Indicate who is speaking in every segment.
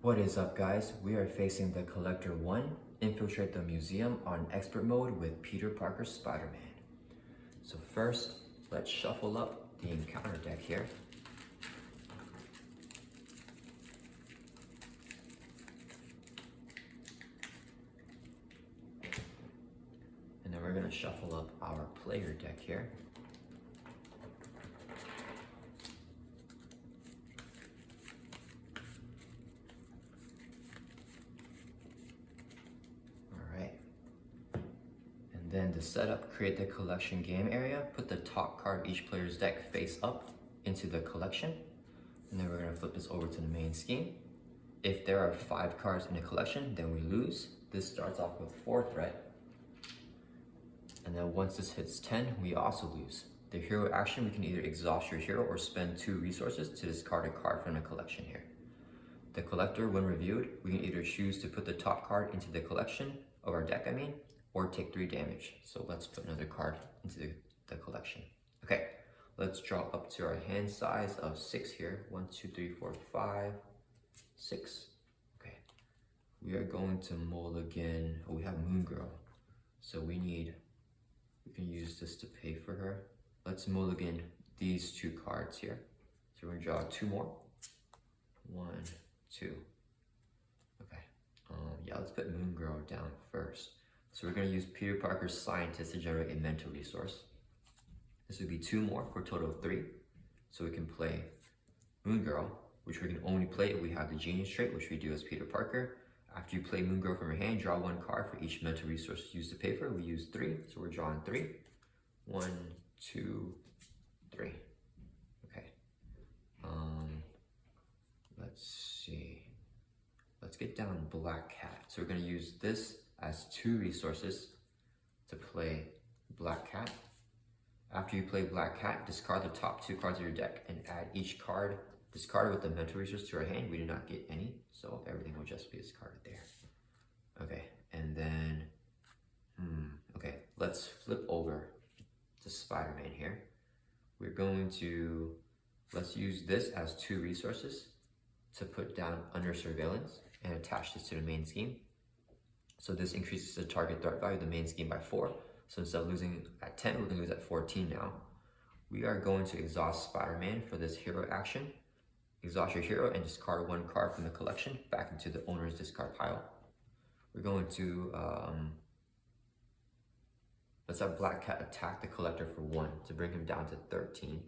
Speaker 1: What is up, guys? We are facing the Collector 1, Infiltrate the Museum on Expert Mode with Peter Parker's Spider-Man. So first, let's shuffle up the encounter deck here. And then we're going to shuffle up our player deck here. Then to set up, create the collection game area, put the top card of each player's deck face up into the collection. And then we're gonna flip this over to the main scheme. If there are 5 cards in the collection, then we lose. This starts off with 4 threat. And then once this hits 10, we also lose. The hero action, we can either exhaust your hero or spend 2 resources to discard a card from the collection here. The collector, when reviewed, we can either choose to put the top card into the collection of our deck, or take 3 damage. So let's put another card into the collection. Okay, let's draw up to our hand size of 6 here. 1, 2, 3, 4, 5, 6. Okay, we are going to mulligan. Oh, we have Moon Girl. So we can use this to pay for her. Let's mulligan these 2 cards here. So we're gonna draw 2 more. 1, 2. Okay, yeah, let's put Moon Girl down first. So we're going to use Peter Parker's Scientist to generate a mental resource. This would be 2 more for a total of 3. So we can play Moon Girl, which we can only play if we have the Genius trait, which we do as Peter Parker. After you play Moon Girl from your hand, draw 1 card for each mental resource used to pay for. We use 3, so we're drawing 3. 1, 2, 3. Okay. Let's see. Let's get down Black Cat. So we're going to use this as 2 resources to play Black Cat. After you play Black Cat, discard the top 2 cards of your deck and add each card discarded with the mental resource to your hand. We do not get any, so everything will just be discarded there. Okay, and then, okay, let's flip over to Spider-Man here. We're going to, let's use this as 2 resources to put down under surveillance and attach this to the main scheme. So this increases the target threat value of the main scheme by 4. So instead of losing at 10, we're going to lose at 14 now. We are going to exhaust Spider-Man for this hero action. Exhaust your hero and discard 1 card from the collection back into the owner's discard pile. We're going to, let's have Black Cat attack the collector for 1 to bring him down to 13.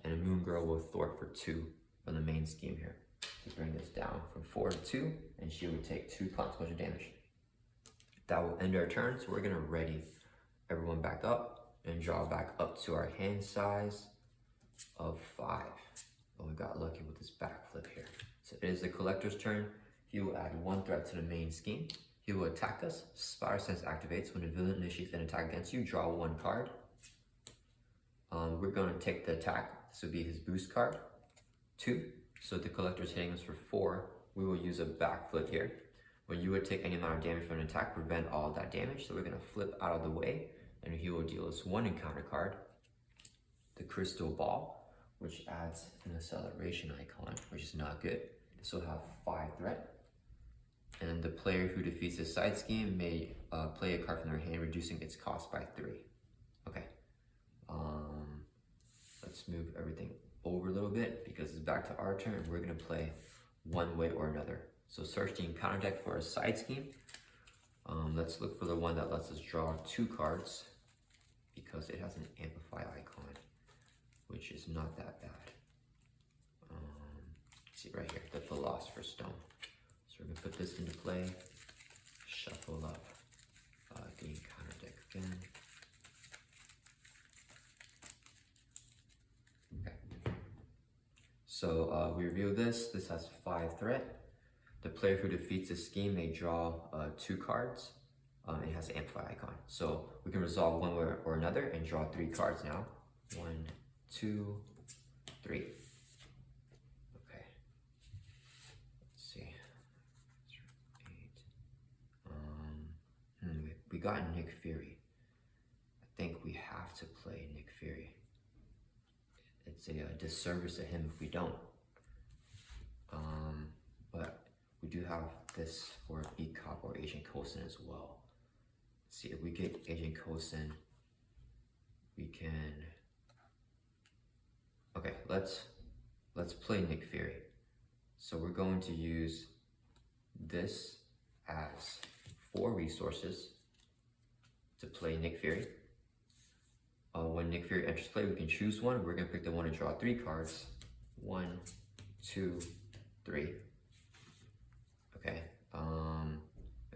Speaker 1: And a Moon Girl will thwart for 2 from the main scheme here to bring this down from 4 to 2, and she would take 2 consequential damage. That will end our turn, so we're gonna ready everyone back up and draw back up to our hand size of 5. Oh, we got lucky with this backflip here. So it is the collector's turn. He will add 1 threat to the main scheme. He will attack us. Spider Sense activates. When a villain initiates an attack against you, draw 1 card. We're gonna take the attack. This would be his boost card, 2. So the collector's hitting us for 4. We will use a backflip here. When you would take any amount of damage from an attack, prevent all of that damage. So we're going to flip out of the way, and he will deal us 1 encounter card, the Crystal Ball, which adds an acceleration icon, which is not good. This will have 5 threat. And the player who defeats this side scheme may play a card from their hand, reducing its cost by 3. Okay. Let's move everything over a little bit because it's back to our turn. We're going to play one way or another. So search the encounter deck for a side scheme. Let's look for the one that lets us draw 2 cards because it has an amplify icon, which is not that bad. See right here, the Philosopher's Stone. So we're gonna put this into play, shuffle up the encounter deck again. Okay. So we review this. This has 5 threat. The player who defeats this scheme may draw 2 cards. It has an amplify icon. So we can resolve one way or another and draw 3 cards now. 1, 2, 3. Okay. Let's see. 8. We got Nick Fury. I think we have to play Nick Fury. It's a disservice to him if we don't. But we do have this for B-Cop or Agent Coulson as well. Let's see, if we get Agent Coulson, we can, okay, let's play Nick Fury. So we're going to use this as 4 resources to play Nick Fury. When Nick Fury enters play, we can choose one. We're gonna pick the one and draw 3 cards. 1, 2, 3. Okay,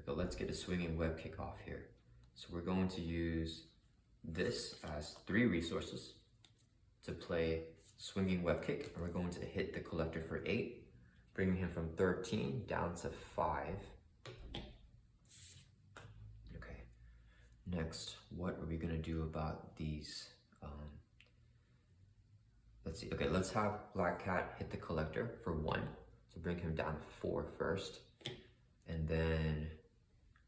Speaker 1: let's get a swinging web kick off here. So we're going to use this as 3 resources to play swinging web kick, and we're going to hit the collector for 8, bringing him from 13 down to 5. Okay, next, what are we gonna do about these? Let's see, okay, let's have Black Cat hit the collector for 1, so bring him down to 4 first, and then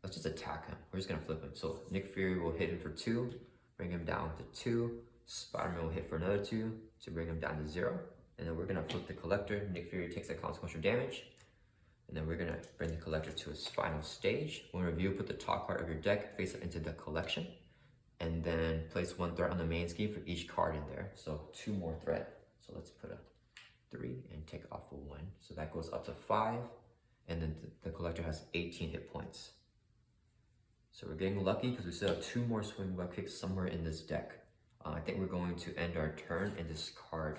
Speaker 1: let's just attack him. We're just gonna flip him. So Nick Fury will hit him for 2, bring him down to 2, Spider-Man will hit for another 2 to bring him down to 0, and then we're gonna flip the collector. Nick Fury takes that consequential damage, and then we're gonna bring the collector to its final stage. When review, put the top card of your deck face up into the collection, and then place 1 threat on the main scheme for each card in there. So 2 more threat. So let's put a 3 and take off a 1. So that goes up to 5, and then the collector has 18 hit points. So we're getting lucky because we still have 2 more swing web kicks somewhere in this deck. I think we're going to end our turn and discard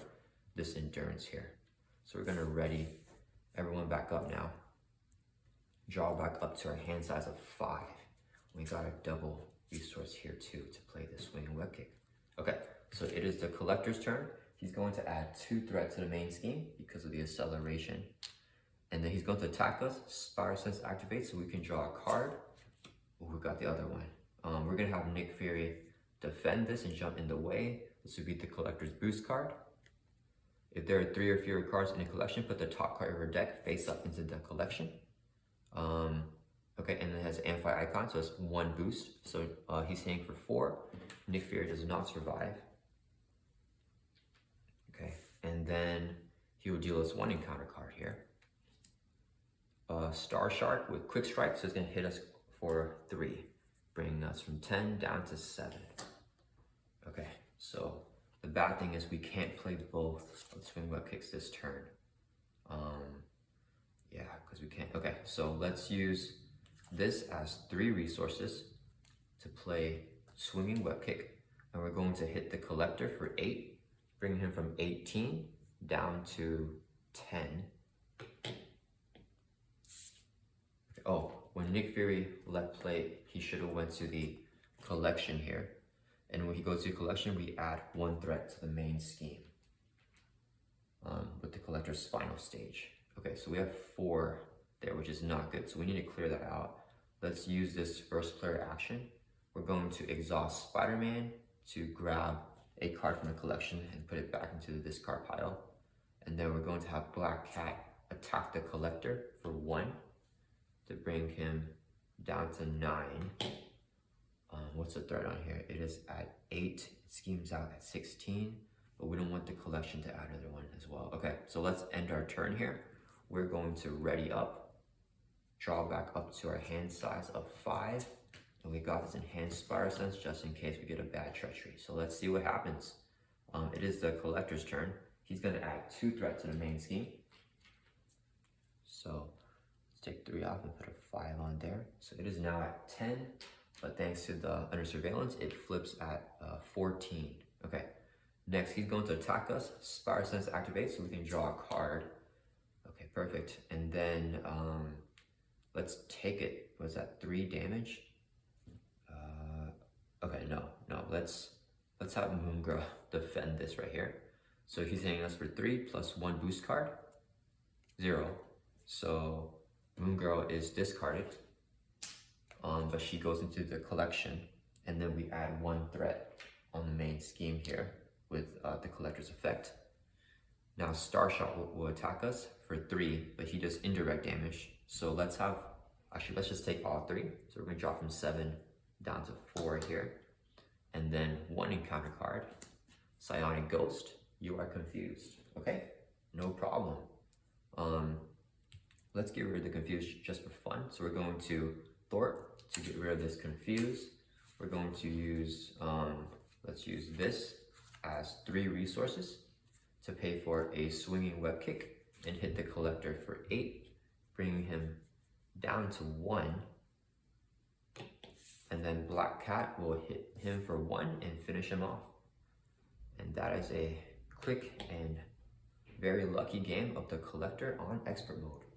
Speaker 1: this endurance here. So we're gonna ready everyone back up now. Draw back up to our hand size of 5. We got a double resource here too to play the swinging web kick. Okay, so it is the collector's turn. He's going to add 2 threat to the main scheme because of the acceleration. And then he's going to attack us. Spider Sense activates so we can draw a card. Ooh, we got the other one. We're gonna have Nick Fury defend this and jump in the way. This would be the collector's boost card. If there are 3 or fewer cards in a collection, put the top card of your deck face up into the collection. Okay, and it has an amplify icon, so it's 1 boost. So he's hitting for 4. Nick Fury does not survive. Okay, and then he will deal us 1 encounter card here. Star Shark with quick strike, so it's gonna hit us for 3, bringing us from 10 down to 7. Okay, so the bad thing is we can't play both of swing web kicks this turn. Yeah, because we can't. Okay, so let's use this as 3 resources to play swinging web kick, and we're going to hit the collector for 8, bringing him from 18 down to 10. Oh, when Nick Fury left play, he should have went to the collection here. And when he goes to collection, we add 1 threat to the main scheme with the collector's final stage. Okay, so we have 4 there, which is not good. So we need to clear that out. Let's use this first player action. We're going to exhaust Spider-Man to grab a card from the collection and put it back into the discard pile. And then we're going to have Black Cat attack the collector for 1 to bring him down to 9. What's the threat on here? It is at 8, it schemes out at 16, but we don't want the collection to add another 1 as well. Okay, so let's end our turn here. We're going to ready up, draw back up to our hand size of 5, and we got this enhanced Spider Sense just in case we get a bad treachery. So let's see what happens. It is the collector's turn. He's gonna add 2 threat to the main scheme. So let's take 3 off and put a 5 on there. So it is now at 10. But thanks to the under surveillance, it flips at 14. Okay, next he's going to attack us. Spider Sense activates so we can draw a card. Okay, perfect. And then let's take it. Was that 3 damage? Okay, no. Let's have Moon Girl defend this right here. So he's hitting us for 3 plus 1 boost card, 0. So Moon Girl is discarded. But she goes into the collection, and then we add 1 threat on the main scheme here with the collector's effect. Now Star Shot will attack us for 3, but he does indirect damage. So let's just take all 3. So we're gonna drop from 7 down to 4 here. And then 1 encounter card, Psionic Ghost. You are confused. Okay, no problem. Let's get rid of the Confuse just for fun. So we're going to Thort to get rid of this Confuse. We're going to use, let's use this as 3 resources to pay for a Swinging Web Kick and hit the Collector for 8, bringing him down to 1. And then Black Cat will hit him for 1 and finish him off. And that is a quick and very lucky game of the Collector on Expert Mode.